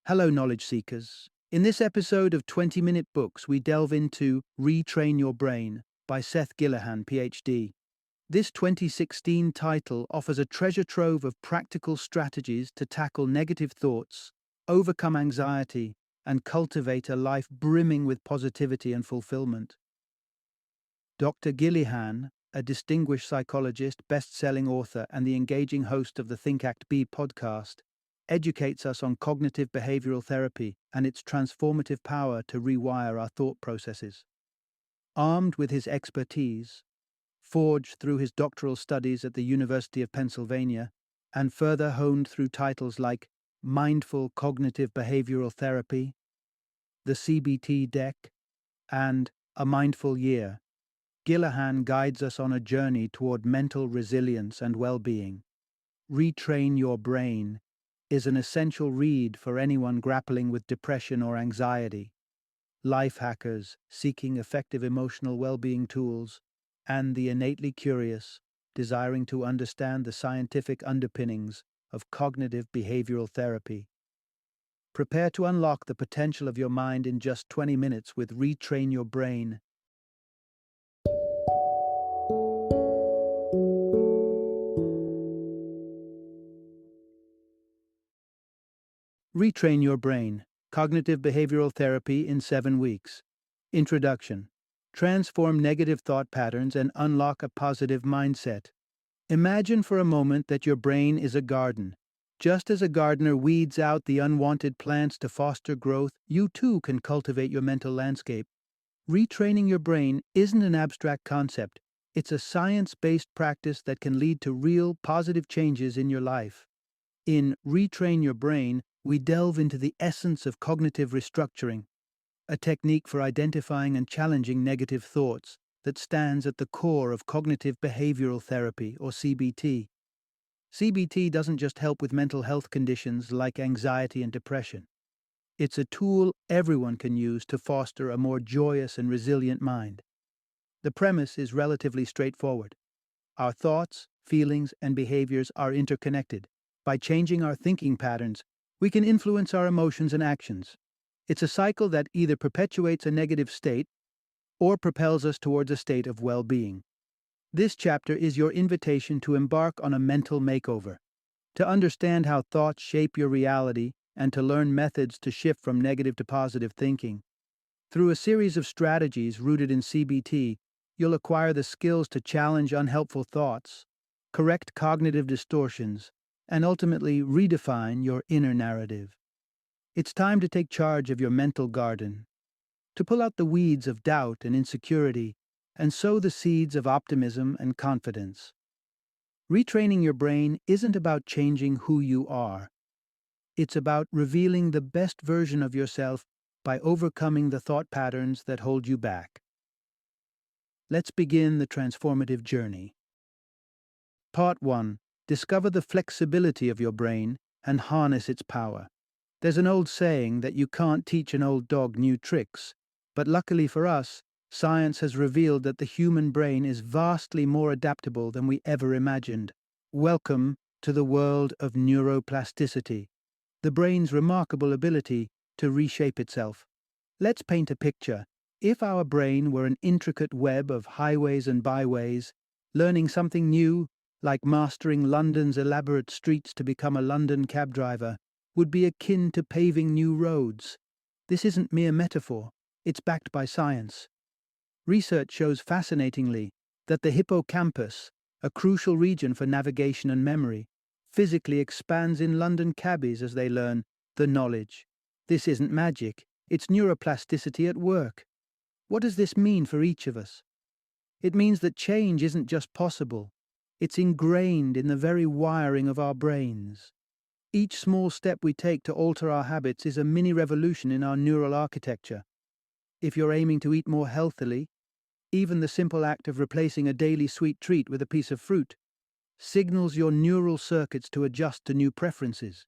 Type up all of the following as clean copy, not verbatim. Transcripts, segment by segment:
Hello, knowledge seekers. In this episode of 20-Minute Books, we delve into Retrain Your Brain by Seth Gillihan, PhD. This 2016 title offers a treasure trove of practical strategies to tackle negative thoughts, overcome anxiety, and cultivate a life brimming with positivity and fulfillment. Dr. Gillihan, a distinguished psychologist, best-selling author, and the engaging host of the Think Act Be podcast, educates us on cognitive behavioral therapy and its transformative power to rewire our thought processes. Armed with his expertise, forged through his doctoral studies at the University of Pennsylvania, and further honed through titles like Mindful Cognitive Behavioral Therapy, the CBT Deck, and A Mindful Year, Gillihan guides us on a journey toward mental resilience and well-being. Retrain Your Brain is an essential read for anyone grappling with depression or anxiety, life hackers seeking effective emotional well-being tools, and the innately curious desiring to understand the scientific underpinnings of cognitive behavioral therapy. Prepare to unlock the potential of your mind in just 20 minutes with Retrain Your Brain. Retrain Your Brain, Cognitive Behavioral Therapy in 7 Weeks. Introduction. Transform negative thought patterns and unlock a positive mindset. Imagine for a moment that your brain is a garden. Just as a gardener weeds out the unwanted plants to foster growth, you too can cultivate your mental landscape. Retraining your brain isn't an abstract concept. It's a science-based practice that can lead to real, positive changes in your life. In Retrain Your Brain, we delve into the essence of cognitive restructuring, a technique for identifying and challenging negative thoughts that stands at the core of cognitive behavioral therapy, or CBT. CBT doesn't just help with mental health conditions like anxiety and depression. It's a tool everyone can use to foster a more joyous and resilient mind. The premise is relatively straightforward. Our thoughts, feelings, and behaviors are interconnected. By changing our thinking patterns, we can influence our emotions and actions. It's a cycle that either perpetuates a negative state or propels us towards a state of well-being. This chapter is your invitation to embark on a mental makeover, to understand how thoughts shape your reality and to learn methods to shift from negative to positive thinking. Through a series of strategies rooted in CBT, you'll acquire the skills to challenge unhelpful thoughts, correct cognitive distortions, and ultimately redefine your inner narrative. It's time to take charge of your mental garden, to pull out the weeds of doubt and insecurity, and sow the seeds of optimism and confidence. Retraining your brain isn't about changing who you are. It's about revealing the best version of yourself by overcoming the thought patterns that hold you back. Let's begin the transformative journey. Part 1. Discover the flexibility of your brain and harness its power. There's an old saying that you can't teach an old dog new tricks, but luckily for us, science has revealed that the human brain is vastly more adaptable than we ever imagined. Welcome to the world of neuroplasticity, the brain's remarkable ability to reshape itself. Let's paint a picture. If our brain were an intricate web of highways and byways, learning something new, like mastering London's elaborate streets to become a London cab driver, would be akin to paving new roads. This isn't mere metaphor, it's backed by science. Research shows fascinatingly that the hippocampus, a crucial region for navigation and memory, physically expands in London cabbies as they learn the knowledge. This isn't magic, it's neuroplasticity at work. What does this mean for each of us? It means that change isn't just possible, it's ingrained in the very wiring of our brains. Each small step we take to alter our habits is a mini revolution in our neural architecture. If you're aiming to eat more healthily, even the simple act of replacing a daily sweet treat with a piece of fruit signals your neural circuits to adjust to new preferences.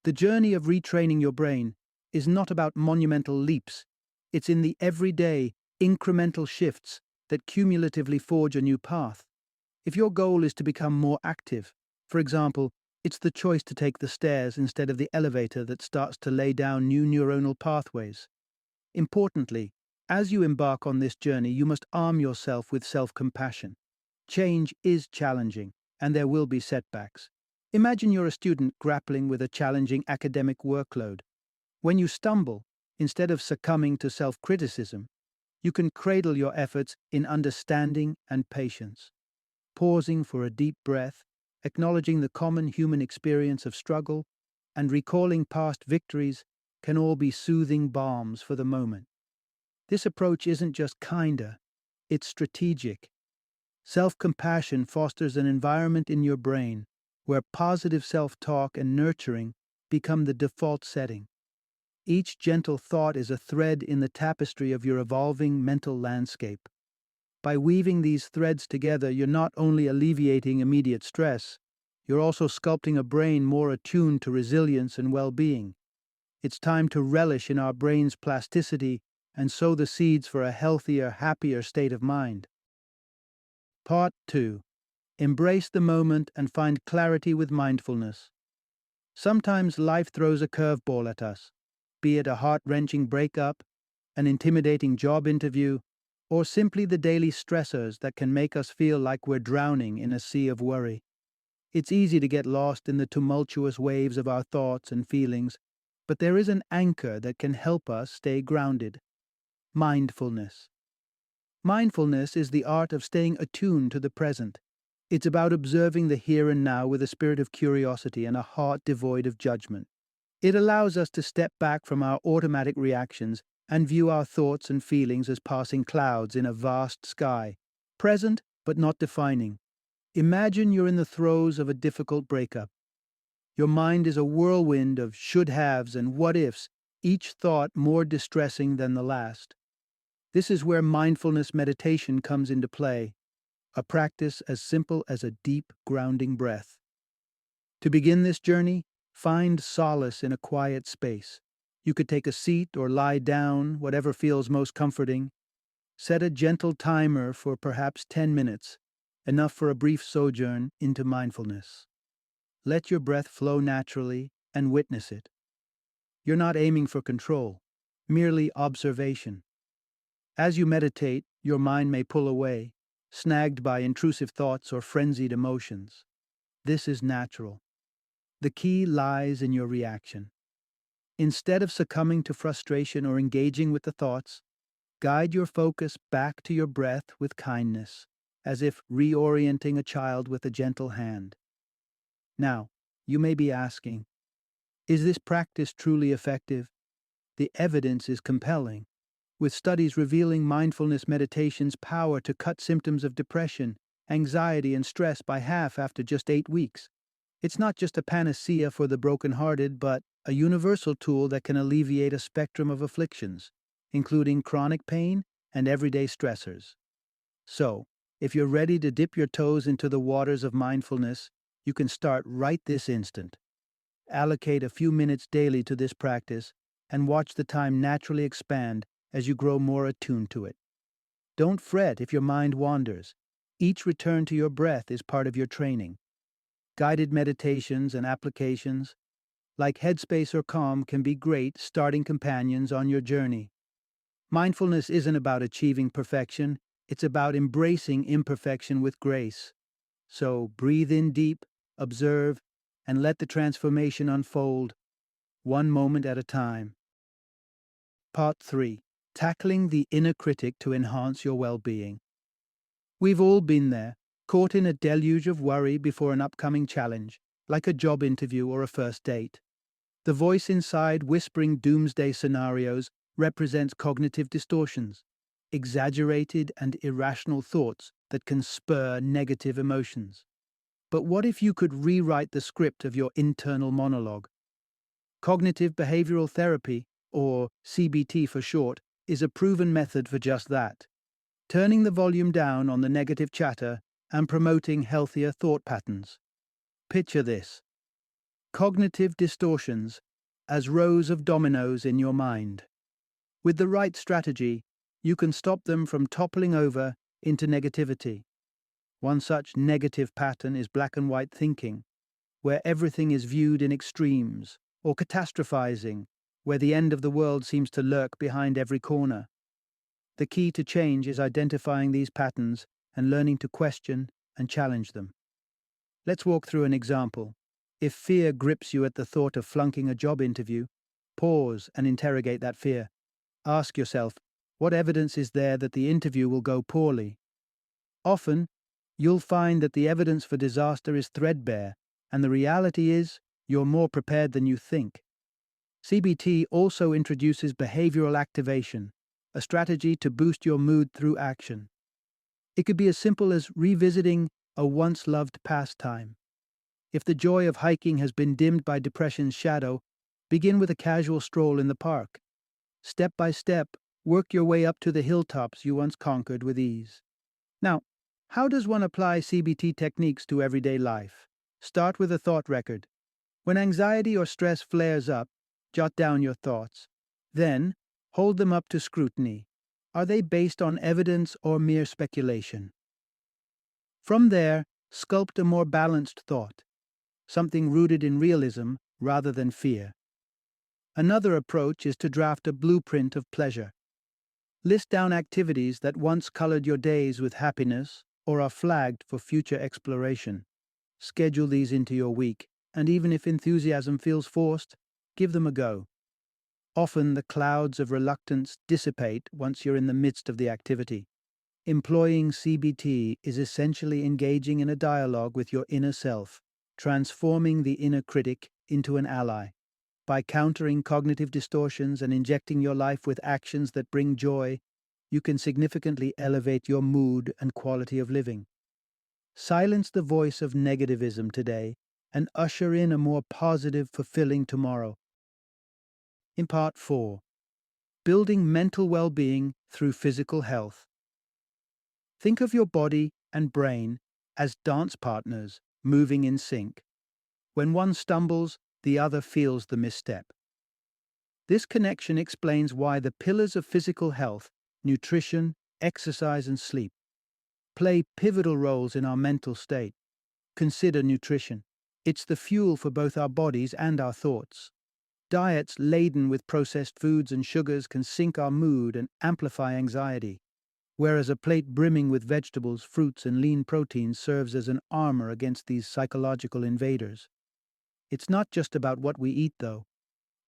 The journey of retraining your brain is not about monumental leaps. It's in the everyday, incremental shifts that cumulatively forge a new path. If your goal is to become more active, for example, It's the choice to take the stairs instead of the elevator that starts to lay down new neuronal pathways. Importantly, as you embark on this journey, you must arm yourself with self-compassion. Change is challenging, and there will be setbacks. Imagine you're a student grappling with a challenging academic workload. When you stumble, instead of succumbing to self-criticism, you can cradle your efforts in understanding and patience. Pausing for a deep breath, acknowledging the common human experience of struggle, and recalling past victories can all be soothing balms for the moment. This approach isn't just kinder, it's strategic. Self-compassion fosters an environment in your brain where positive self-talk and nurturing become the default setting. Each gentle thought is a thread in the tapestry of your evolving mental landscape. By weaving these threads together, you're not only alleviating immediate stress, you're also sculpting a brain more attuned to resilience and well-being. It's time to relish in our brain's plasticity and sow the seeds for a healthier, happier state of mind. Part 2. Embrace the moment and find clarity with mindfulness. Sometimes life throws a curveball at us, be it a heart-wrenching breakup, an intimidating job interview, or simply the daily stressors that can make us feel like we're drowning in a sea of worry. It's easy to get lost in the tumultuous waves of our thoughts and feelings, but there is an anchor that can help us stay grounded. Mindfulness. Mindfulness is the art of staying attuned to the present. It's about observing the here and now with a spirit of curiosity and a heart devoid of judgment. It allows us to step back from our automatic reactions and view our thoughts and feelings as passing clouds in a vast sky, present but not defining. Imagine you're in the throes of a difficult breakup. Your mind is a whirlwind of should-haves and what-ifs, each thought more distressing than the last. This is where mindfulness meditation comes into play, a practice as simple as a deep, grounding breath. To begin this journey, find solace in a quiet space. You could take a seat or lie down, whatever feels most comforting. Set a gentle timer for perhaps 10 minutes, enough for a brief sojourn into mindfulness. Let your breath flow naturally and witness it. You're not aiming for control, merely observation. As you meditate, your mind may pull away, snagged by intrusive thoughts or frenzied emotions. This is natural. The key lies in your reaction. Instead of succumbing to frustration or engaging with the thoughts, guide your focus back to your breath with kindness, as if reorienting a child with a gentle hand. Now, you may be asking, is this practice truly effective? The evidence is compelling, with studies revealing mindfulness meditation's power to cut symptoms of depression, anxiety, and stress by half after just 8 weeks. It's not just a panacea for the brokenhearted, but a universal tool that can alleviate a spectrum of afflictions, including chronic pain and everyday stressors. So, if you're ready to dip your toes into the waters of mindfulness, you can start right this instant. Allocate a few minutes daily to this practice and watch the time naturally expand as you grow more attuned to it. Don't fret if your mind wanders. Each return to your breath is part of your training. Guided meditations and applications, like Headspace or Calm, can be great starting companions on your journey. Mindfulness isn't about achieving perfection, it's about embracing imperfection with grace. So breathe in deep, observe, and let the transformation unfold, one moment at a time. Part 3. Tackling the inner critic to enhance your well-being. We've all been there, caught in a deluge of worry before an upcoming challenge, like a job interview or a first date. The voice inside whispering doomsday scenarios represents cognitive distortions, exaggerated and irrational thoughts that can spur negative emotions. But what if you could rewrite the script of your internal monologue? Cognitive behavioral therapy, or CBT for short, is a proven method for just that, turning the volume down on the negative chatter and promoting healthier thought patterns. Picture this: cognitive distortions as rows of dominoes in your mind. With the right strategy, you can stop them from toppling over into negativity. One such negative pattern is black and white thinking. where everything is viewed in extremes, or catastrophizing, where the end of the world seems to lurk behind every corner. The key to change is identifying these patterns and learning to question and challenge them. Let's walk through an example. If fear grips you at the thought of flunking a job interview, pause and interrogate that fear. Ask yourself, what evidence is there that the interview will go poorly? Often, you'll find that the evidence for disaster is threadbare, and the reality is you're more prepared than you think. CBT also introduces behavioral activation, a strategy to boost your mood through action. It could be as simple as revisiting a once loved pastime. If the joy of hiking has been dimmed by depression's shadow, begin with a casual stroll in the park. Step by step, work your way up to the hilltops you once conquered with ease. Now, how does one apply CBT techniques to everyday life? Start with a thought record. When anxiety or stress flares up, jot down your thoughts. Then, hold them up to scrutiny. Are they based on evidence or mere speculation? From there, sculpt a more balanced thought, something rooted in realism rather than fear. Another approach is to draft a blueprint of pleasure. List down activities that once colored your days with happiness or are flagged for future exploration. Schedule these into your week, and even if enthusiasm feels forced, give them a go. Often the clouds of reluctance dissipate once you're in the midst of the activity. Employing CBT is essentially engaging in a dialogue with your inner self, transforming the inner critic into an ally. By countering cognitive distortions and injecting your life with actions that bring joy, you can significantly elevate your mood and quality of living. Silence the voice of negativism today and usher in a more positive, fulfilling tomorrow. In Part 4, Building Mental Well-Being Through Physical Health. Think of your body and brain as dance partners moving in sync. When one stumbles, the other feels the misstep. This connection explains why the pillars of physical health, nutrition, exercise, and sleep, play pivotal roles in our mental state. Consider nutrition. It's the fuel for both our bodies and our thoughts. Diets laden with processed foods and sugars can sink our mood and amplify anxiety, whereas a plate brimming with vegetables, fruits, and lean proteins serves as an armor against these psychological invaders. It's not just about what we eat, though.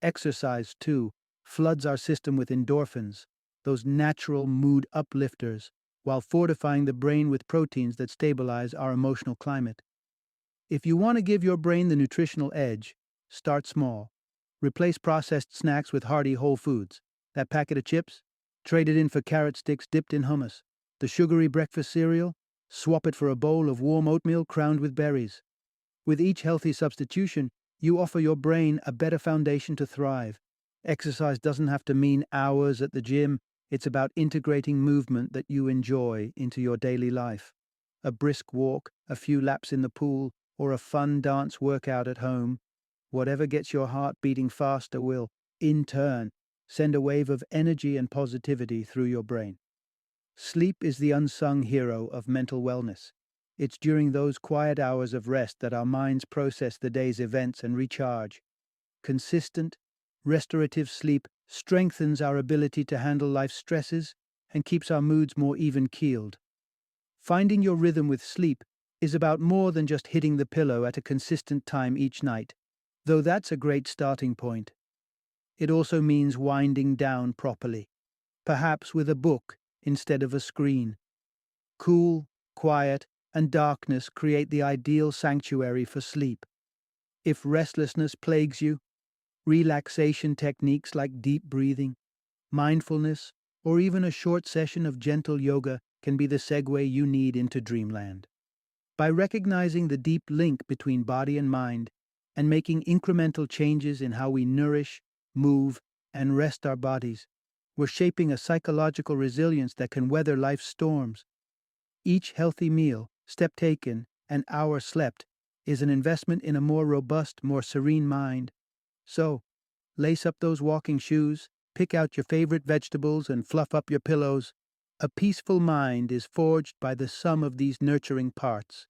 Exercise, too, floods our system with endorphins, those natural mood uplifters, while fortifying the brain with proteins that stabilize our emotional climate. If you want to give your brain the nutritional edge, start small. Replace processed snacks with hearty whole foods. That packet of chips? Trade it in for carrot sticks dipped in hummus. The sugary breakfast cereal? Swap it for a bowl of warm oatmeal crowned with berries. With each healthy substitution, you offer your brain a better foundation to thrive. Exercise doesn't have to mean hours at the gym. It's about integrating movement that you enjoy into your daily life. A brisk walk, a few laps in the pool, or a fun dance workout at home. Whatever gets your heart beating faster will, in turn, send a wave of energy and positivity through your brain. Sleep is the unsung hero of mental wellness. It's during those quiet hours of rest that our minds process the day's events and recharge. Consistent, restorative sleep strengthens our ability to handle life's stresses and keeps our moods more even-keeled. Finding your rhythm with sleep is about more than just hitting the pillow at a consistent time each night, though that's a great starting point. It also means winding down properly, perhaps with a book instead of a screen. Cool, quiet, and darkness create the ideal sanctuary for sleep. If restlessness plagues you, relaxation techniques like deep breathing, mindfulness, or even a short session of gentle yoga can be the segue you need into dreamland. By recognizing the deep link between body and mind and making incremental changes in how we nourish, move, and rest our bodies, we're shaping a psychological resilience that can weather life's storms. Each healthy meal, step taken, and hour slept is an investment in a more robust, more serene mind. So, lace up those walking shoes, pick out your favorite vegetables, and fluff up your pillows. A peaceful mind is forged by the sum of these nurturing parts.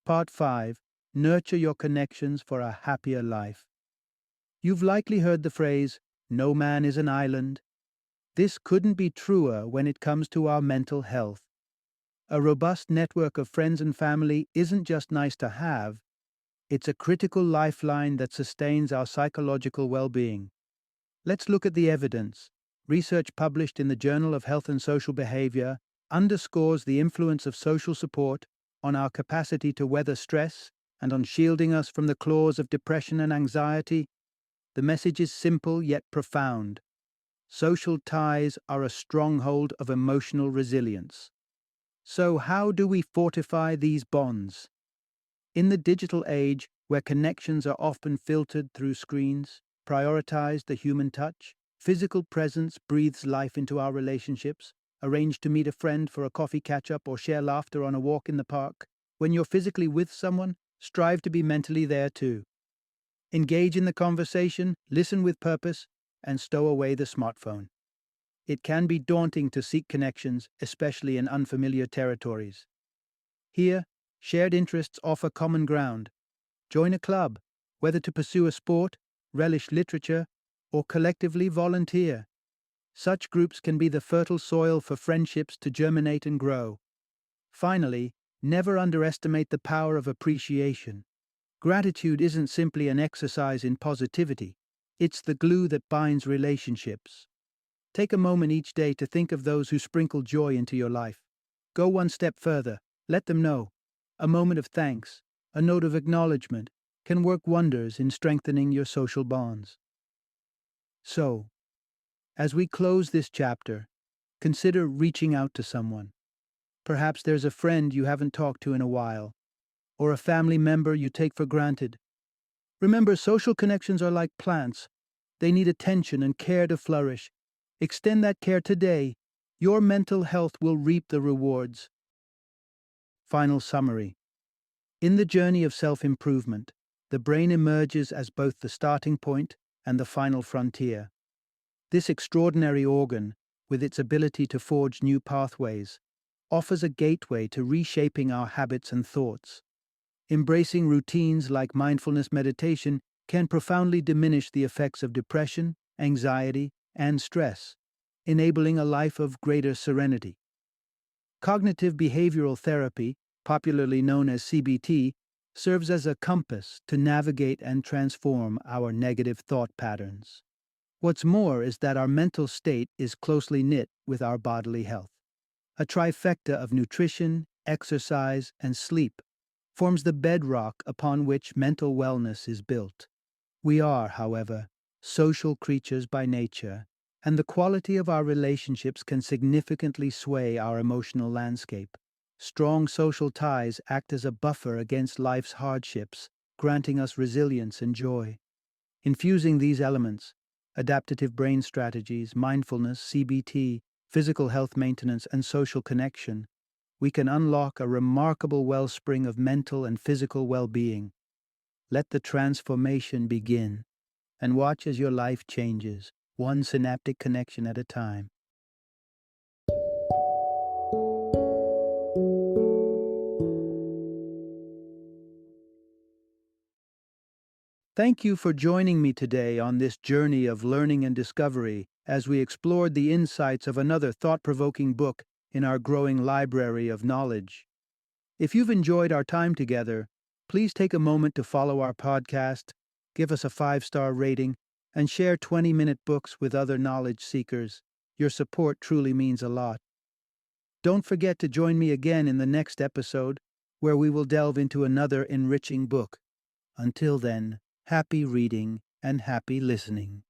Part 5. Nurture your connections for a happier life. You've likely heard the phrase, "No man is an island." This couldn't be truer when it comes to our mental health. A robust network of friends and family isn't just nice to have, it's a critical lifeline that sustains our psychological well-being. Let's look at the evidence. Research published in the Journal of Health and Social Behavior underscores the influence of social support on our capacity to weather stress and on shielding us from the claws of depression and anxiety. The message is simple yet profound. Social ties are a stronghold of emotional resilience. So, how do we fortify these bonds? In the digital age, where connections are often filtered through screens, prioritize the human touch. Physical presence breathes life into our relationships. Arrange to meet a friend for a coffee catch-up or share laughter on a walk in the park. When you're physically with someone, strive to be mentally there too. Engage in the conversation, listen with purpose, and stow away the smartphone. It can be daunting to seek connections, especially in unfamiliar territories. Here, shared interests offer common ground. Join a club, whether to pursue a sport, relish literature, or collectively volunteer. Such groups can be the fertile soil for friendships to germinate and grow. Finally, never underestimate the power of appreciation. Gratitude isn't simply an exercise in positivity, it's the glue that binds relationships. Take a moment each day to think of those who sprinkle joy into your life. Go one step further, let them know. A moment of thanks, a note of acknowledgement, can work wonders in strengthening your social bonds. So, as we close this chapter, consider reaching out to someone. Perhaps there's a friend you haven't talked to in a while, or a family member you take for granted. Remember, social connections are like plants. They need attention and care to flourish. Extend that care today. Your mental health will reap the rewards. Final summary. In the journey of self-improvement, the brain emerges as both the starting point and the final frontier. This extraordinary organ, with its ability to forge new pathways, offers a gateway to reshaping our habits and thoughts. Embracing routines like mindfulness meditation can profoundly diminish the effects of depression, anxiety, and stress, enabling a life of greater serenity. Cognitive behavioral therapy, popularly known as CBT, serves as a compass to navigate and transform our negative thought patterns. What's more is that our mental state is closely knit with our bodily health. A trifecta of nutrition, exercise, and sleep forms the bedrock upon which mental wellness is built. We are, however, social creatures by nature, and the quality of our relationships can significantly sway our emotional landscape. Strong social ties act as a buffer against life's hardships, granting us resilience and joy. Infusing these elements, adaptive brain strategies, mindfulness, CBT, physical health maintenance, and social connection, we can unlock a remarkable wellspring of mental and physical well-being. Let the transformation begin, and watch as your life changes, one synaptic connection at a time. Thank you for joining me today on this journey of learning and discovery as we explored the insights of another thought-provoking book in our growing library of knowledge. If you've enjoyed our time together, please take a moment to follow our podcast, give us a 5-star rating, and share 20-minute books with other knowledge seekers. Your support truly means a lot. Don't forget to join me again in the next episode, where we will delve into another enriching book. Until then, happy reading and happy listening.